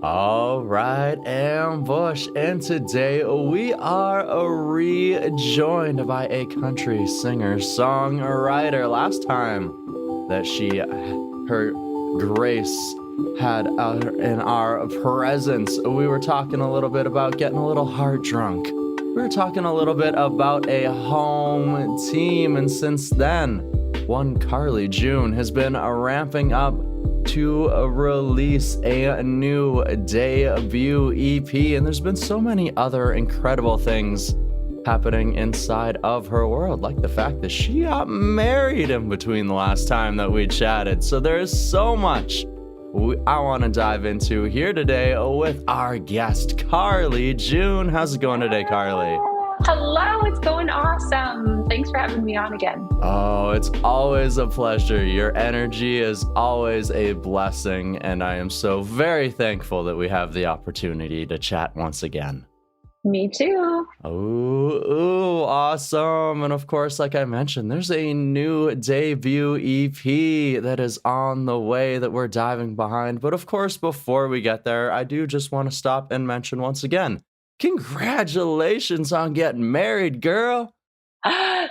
All right, Ambush. And today we are rejoined by a country singer, songwriter. Last time that her grace had in our presence, we were talking a little bit about getting a little heart drunk. We were talking a little bit about a home team. And since then, one Karli June has been ramping up to release a new debut EP, and there's been so many other incredible things happening inside of her world, like the fact that she got married in between the last time that we chatted. So there is so much I want to dive into here today with our guest, Karli June. How's it going today, Karli? Hello, it's going awesome. Thanks for having me on again. Oh, it's always a pleasure. Your energy is always a blessing, and I am so very thankful that we have the opportunity to chat once again. Me too. Ooh, awesome. And of course, like I mentioned, there's a new debut EP that is on the way that we're diving behind. But of course, before we get there, I do just want to stop and mention once again, congratulations on getting married, girl.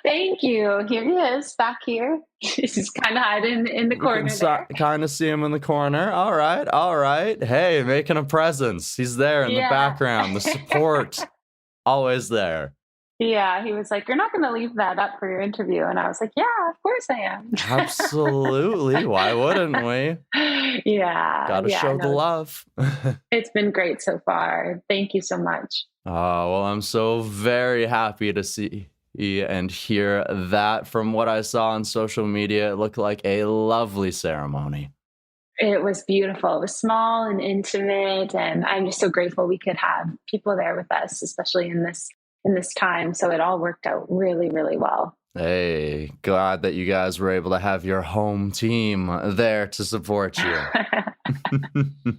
Thank you. Here he is, back here. He's kind of hiding in the corner. You can kind of see him in the corner. All right. Hey, making a presence. He's there in the background. The support, always there. Yeah, he was like, "You're not going to leave that up for your interview." And I was like, "Yeah, of course I am." Absolutely. Why wouldn't we? Yeah. Gotta show the love. It's been great so far. Thank you so much. Oh, well, I'm so very happy to see and hear that. From what I saw on social media, it looked like a lovely ceremony. It was beautiful. It was small and intimate, and I'm just so grateful we could have people there with us, especially in this time. So it all worked out really, really well. Hey, glad that you guys were able to have your home team there to support you.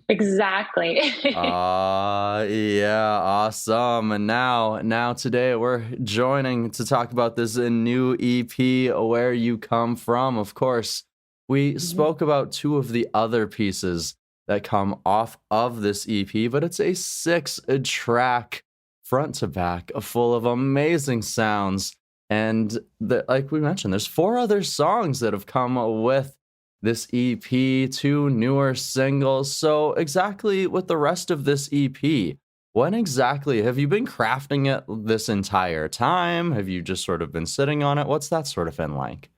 Exactly. Yeah, awesome. And now today we're joining to talk about this new EP, Where You Come From. Of course, we spoke about two of the other pieces that come off of this EP, but it's a 6-track front to back full of amazing sounds. And like we mentioned, there's 4 other songs that have come with this EP, 2 newer singles. So exactly with the rest of this EP, when exactly have you been crafting it this entire time? Have you just sort of been sitting on it? What's that sort of been like?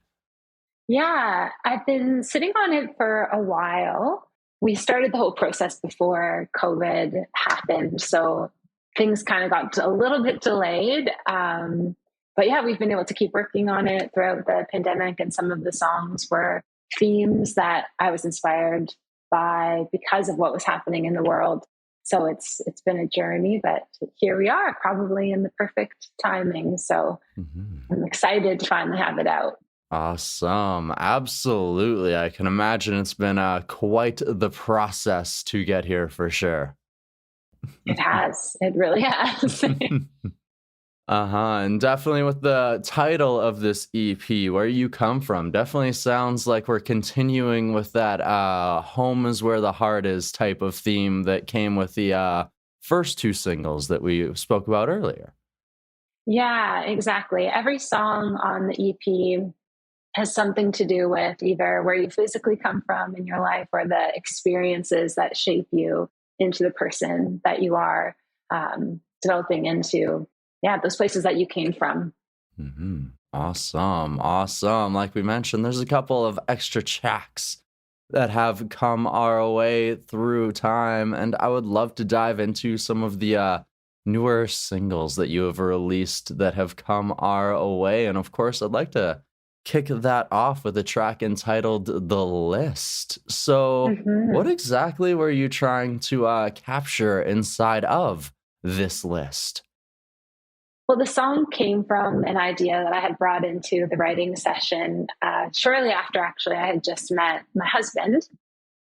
Yeah, I've been sitting on it for a while. We started the whole process before COVID happened, so things kind of got a little bit delayed. But yeah, we've been able to keep working on it throughout the pandemic, and some of the songs were themes that I was inspired by because of what was happening in the world. So it's been a journey, but here we are, probably in the perfect timing. So I'm excited to finally have it out. Awesome. Absolutely. I can imagine it's been quite the process to get here for sure. It has. It really has. And definitely with the title of this EP, Where You Come From, definitely sounds like we're continuing with that home is where the heart is type of theme that came with the first 2 singles that we spoke about earlier. Yeah, exactly. Every song on the EP has something to do with either where you physically come from in your life or the experiences that shape you into the person that you are developing into. Yeah, those places that you came from. Awesome. Like we mentioned, there's a couple of extra tracks that have come our way through time, and I would love to dive into some of the newer singles that you have released that have come our way. And of course, I'd like to kick that off with a track entitled The List. So what exactly were you trying to capture inside of this list? Well, the song came from an idea that I had brought into the writing session shortly after, actually, I had just met my husband.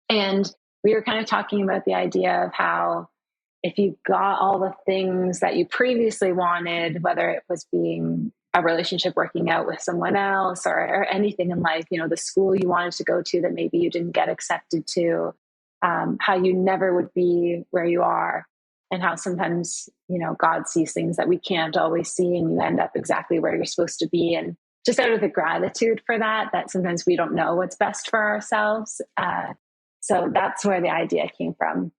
And we were kind of talking about the idea of how if you got all the things that you previously wanted, whether it was being a relationship working out with someone else or anything in life, the school you wanted to go to that maybe you didn't get accepted to, how you never would be where you are, and how sometimes, God sees things that we can't always see, and you end up exactly where you're supposed to be. And just out of the gratitude for that sometimes we don't know what's best for ourselves. So that's where the idea came from.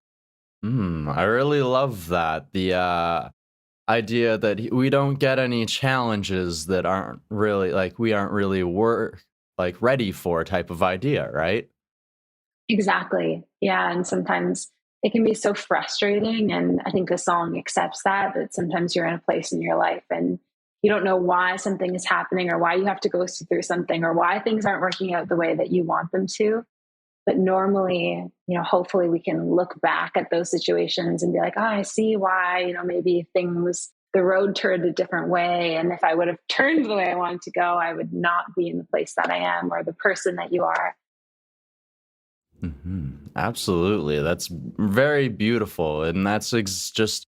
I really love that. The idea that we don't get any challenges that aren't really like we aren't really like ready for type of idea, right? Exactly. Yeah. And sometimes it can be so frustrating. And I think the song accepts that sometimes you're in a place in your life and you don't know why something is happening, or why you have to go through something, or why things aren't working out the way that you want them to. But normally, hopefully we can look back at those situations and be like, oh, I see why, maybe the road turned a different way. And if I would have turned the way I wanted to go, I would not be in the place that I am, or the person that you are. Absolutely. That's very beautiful. And that's just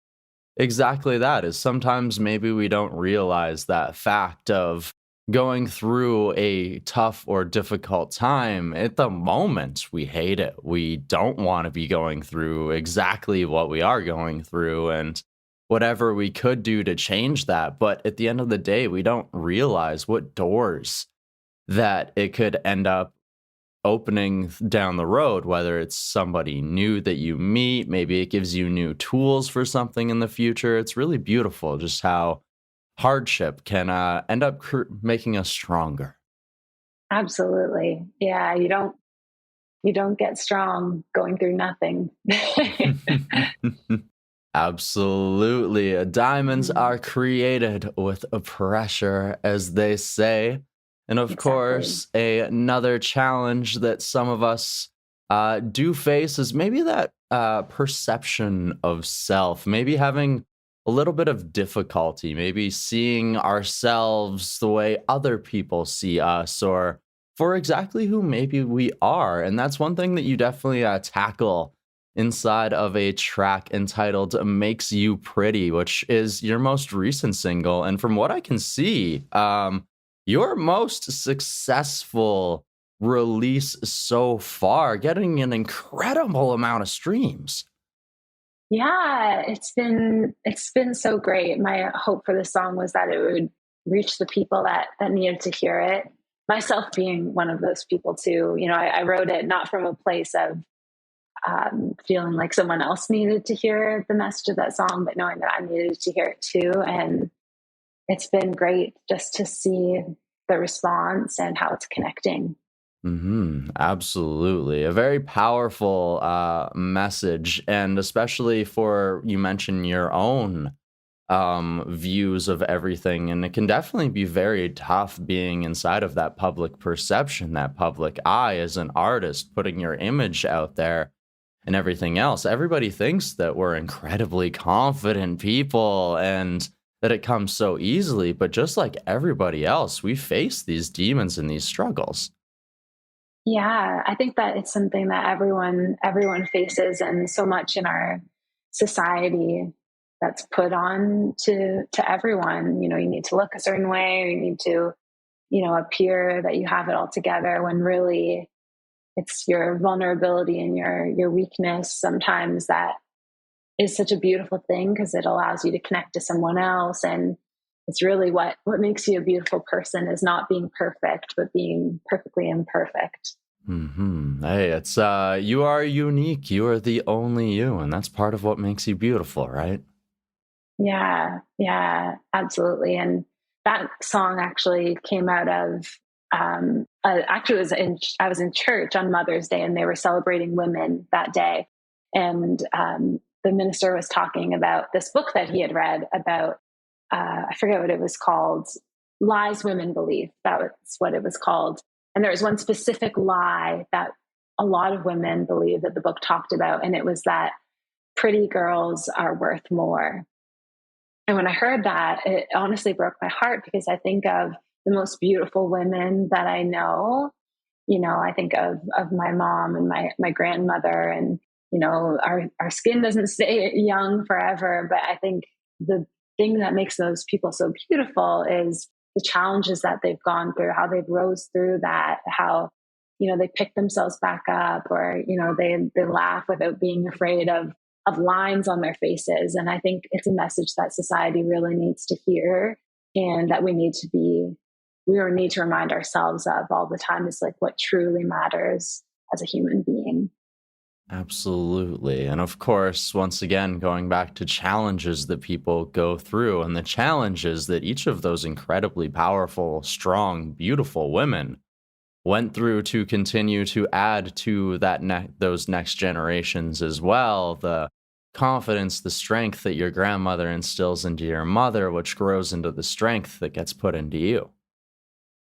exactly that. Is sometimes maybe we don't realize that fact of going through a tough or difficult time. At the moment, we hate it. We don't want to be going through exactly what we are going through and whatever we could do to change that. But at the end of the day, we don't realize what doors that it could end up opening down the road, whether it's somebody new that you meet, maybe it gives you new tools for something in the future. It's really beautiful just how hardship can end up making us stronger. Absolutely. Yeah. You don't get strong going through nothing. Absolutely. Diamonds are created with a pressure, as they say. And of Exactly. course, another challenge that some of us do face is maybe that perception of self, maybe having a little bit of difficulty, maybe seeing ourselves the way other people see us, or for exactly who maybe we are. And that's one thing that you definitely tackle inside of a track entitled Makes You Pretty, which is your most recent single. And from what I can see, your most successful release so far, getting an incredible amount of streams. Yeah, it's been so great. My hope for this song was that it would reach the people that needed to hear it. Myself being one of those people too. I wrote it not from a place of feeling like someone else needed to hear the message of that song, but knowing that I needed to hear it too. And it's been great just to see the response and how it's connecting. Absolutely. A very powerful message. And especially for, you mentioned your own views of everything. And it can definitely be very tough being inside of that public perception, that public eye as an artist, putting your image out there and everything else. Everybody thinks that we're incredibly confident people and that it comes so easily. But just like everybody else, we face these demons and these struggles. Yeah, I think that it's something that everyone faces, and so much in our society that's put on to everyone. You need to look a certain way, or you need to, appear that you have it all together, when really it's your vulnerability and your weakness sometimes that is such a beautiful thing, because it allows you to connect to someone else. And it's really what makes you a beautiful person, is not being perfect, but being perfectly imperfect. Hey, it's you are unique. You are the only you, and that's part of what makes you beautiful, right? Yeah, absolutely. And that song actually came out of actually I was in church on Mother's Day, and they were celebrating women that day. And the minister was talking about this book that he had read about, I forget what it was called, Lies Women Believe. That was what it was called. And there was one specific lie that a lot of women believe that the book talked about. And it was that pretty girls are worth more. And when I heard that, it honestly broke my heart, because I think of the most beautiful women that I know. I think of my mom and my grandmother, and, our skin doesn't stay young forever. But I think the thing that makes those people so beautiful is the challenges that they've gone through, how they've rose through that, how they pick themselves back up, or, they laugh without being afraid of lines on their faces. And I think it's a message that society really needs to hear, and that we need to remind ourselves of all the time, is like what truly matters as a human being. Absolutely. And of course, once again, going back to challenges that people go through and the challenges that each of those incredibly powerful, strong, beautiful women went through to continue to add to those next generations as well. The confidence, the strength that your grandmother instills into your mother, which grows into the strength that gets put into you.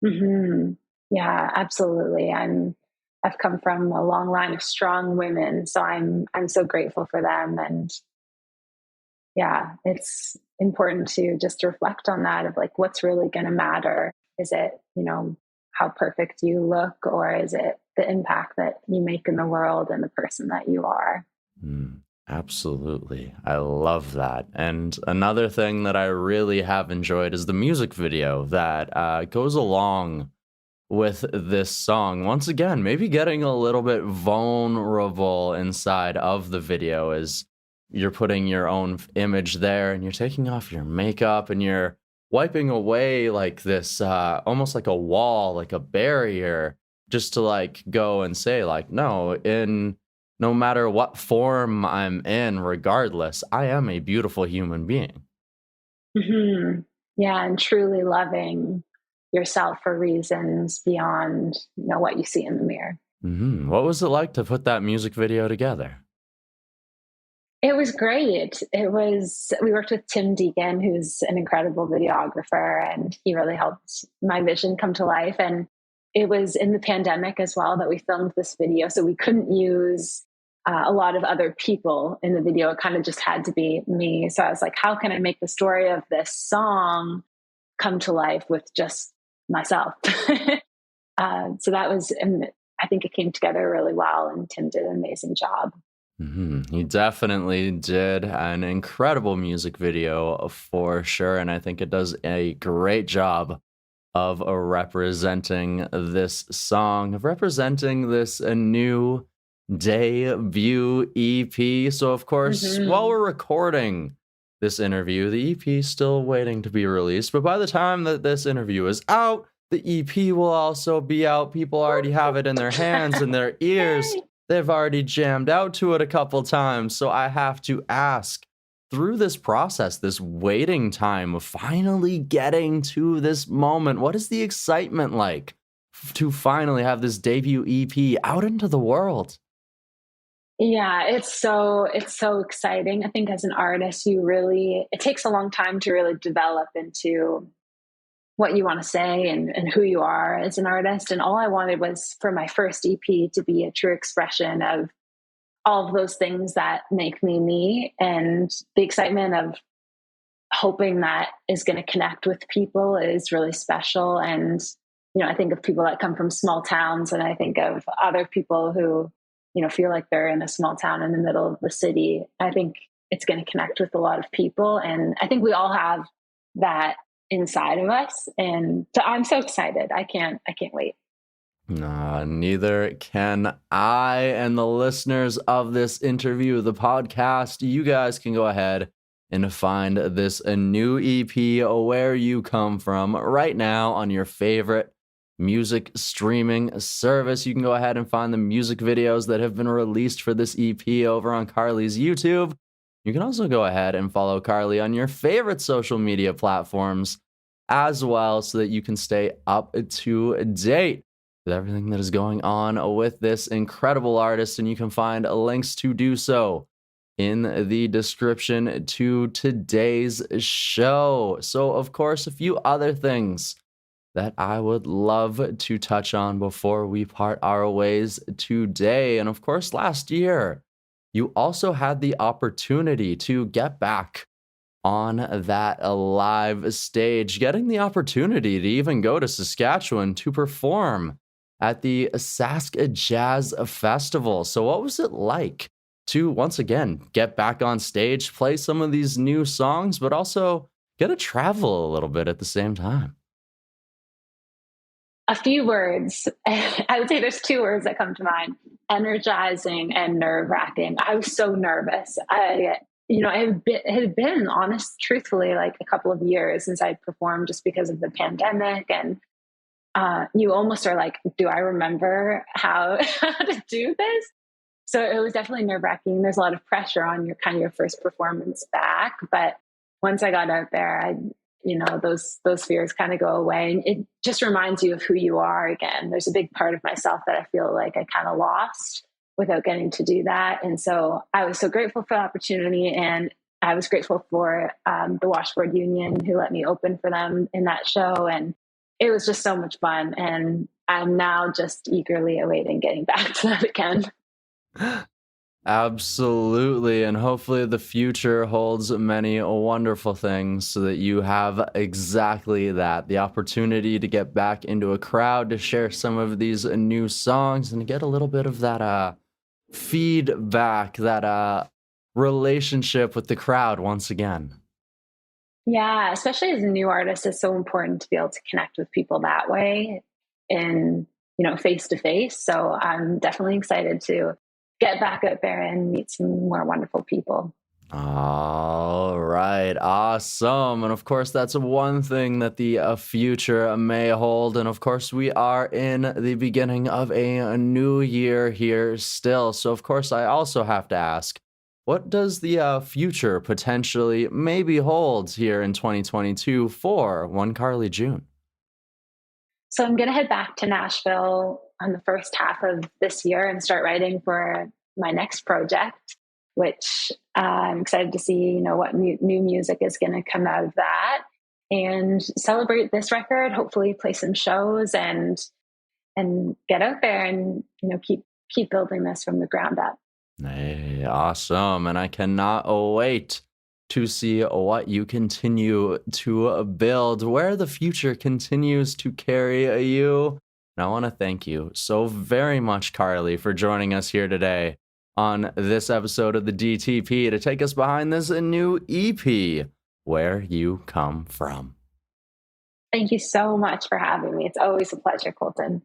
Hmm. Yeah, absolutely. I've come from a long line of strong women, so I'm so grateful for them. And yeah, it's important to just reflect on that, of like, what's really going to matter. Is it, how perfect you look, or is it the impact that you make in the world and the person that you are? Absolutely. I love that. And another thing that I really have enjoyed is the music video that goes along with this song. Once again, maybe getting a little bit vulnerable inside of the video, as you're putting your own image there and you're taking off your makeup and you're wiping away like this, almost like a wall, like a barrier, just to like go and say like, no matter what form I'm in, regardless, I am a beautiful human being. Hmm. Yeah, and truly loving yourself for reasons beyond, what you see in the mirror. What was it like to put that music video together? It was great. We worked with Tim Deegan, who's an incredible videographer, and he really helped my vision come to life. And it was in the pandemic as well that we filmed this video, so we couldn't use a lot of other people in the video. It kind of just had to be me. So I was like, how can I make the story of this song come to life with just myself? So that was, and I think it came together really well, and Tim did an amazing job. He definitely did an incredible music video for sure. And I think it does a great job of representing this song, of representing this new debut EP. So, of course, while we're recording this interview, the EP is still waiting to be released. But by the time that this interview is out, the EP will also be out. People already have it in their hands and their ears. They've already jammed out to it a couple times. So I have to ask, through this process, this waiting time of finally getting to this moment, what is the excitement like to finally have this debut EP out into the world? Yeah, it's so exciting. I think as an artist, it takes a long time to really develop into what you want to say and who you are as an artist. And all I wanted was for my first EP to be a true expression of all of those things that make me me, and the excitement of hoping that is going to connect with people is really special. And, I think of people that come from small towns, and I think of other people who, feel like they're in a small town in the middle of the city. I think it's going to connect with a lot of people. And I think we all have that inside of us. And so I'm so excited. I can't wait. Neither can I. And the listeners of this interview, the podcast, you guys can go ahead and find this a new EP, Where You Come From, right now on your favorite music streaming service. You can go ahead and find the music videos that have been released for this EP over on Karli's YouTube. You can also go ahead and follow Karli on your favorite social media platforms as well, so that you can stay up to date with everything that is going on with this incredible artist. And you can find links to do so in the description to today's show. So, of course, a few other things that I would love to touch on before we part our ways today. And of course, last year, you also had the opportunity to get back on that live stage, getting the opportunity to even go to Saskatchewan to perform at the Saskatoon Jazz Festival. So what was it like to, once again, get back on stage, play some of these new songs, but also get to travel a little bit at the same time? A few words. I would say there's two words that come to mind: energizing and nerve wracking. I was so nervous. It had been honest, truthfully, like a couple of years since I'd performed just because of the pandemic. And you almost are like, do I remember how to do this? So it was definitely nerve wracking. There's a lot of pressure on your kind of your first performance back. But once I got out there, those fears kind of go away. And it just reminds you of who you are again. There's a big part of myself that I feel like I kind of lost without getting to do that. And so I was so grateful for the opportunity. And I was grateful for the Washboard Union who let me open for them in that show. And it was just so much fun. And I'm now just eagerly awaiting getting back to that again. Absolutely. And hopefully the future holds many wonderful things so that you have exactly that, the opportunity to get back into a crowd, to share some of these new songs and to get a little bit of that feedback, that relationship with the crowd once again. Yeah, especially as a new artist, it's so important to be able to connect with people that way in, face to face. So I'm definitely excited to get back out there and meet some more wonderful people. All right, awesome. And of course, that's one thing that the future may hold. And of course, we are in the beginning of a new year here still. So of course, I also have to ask, what does the future potentially maybe hold here in 2022 for one Karli June? So I'm going to head back to Nashville on the first half of this year and start writing for my next project, which I'm excited to see, what new music is going to come out of that, and celebrate this record, hopefully play some shows and get out there and, keep building this from the ground up. Hey, awesome. And I cannot wait to see what you continue to build, where the future continues to carry you. And I want to thank you so very much, Karli, for joining us here today on this episode of the DTP to take us behind this new EP, Where You Come From. Thank you so much for having me. It's always a pleasure, Colton.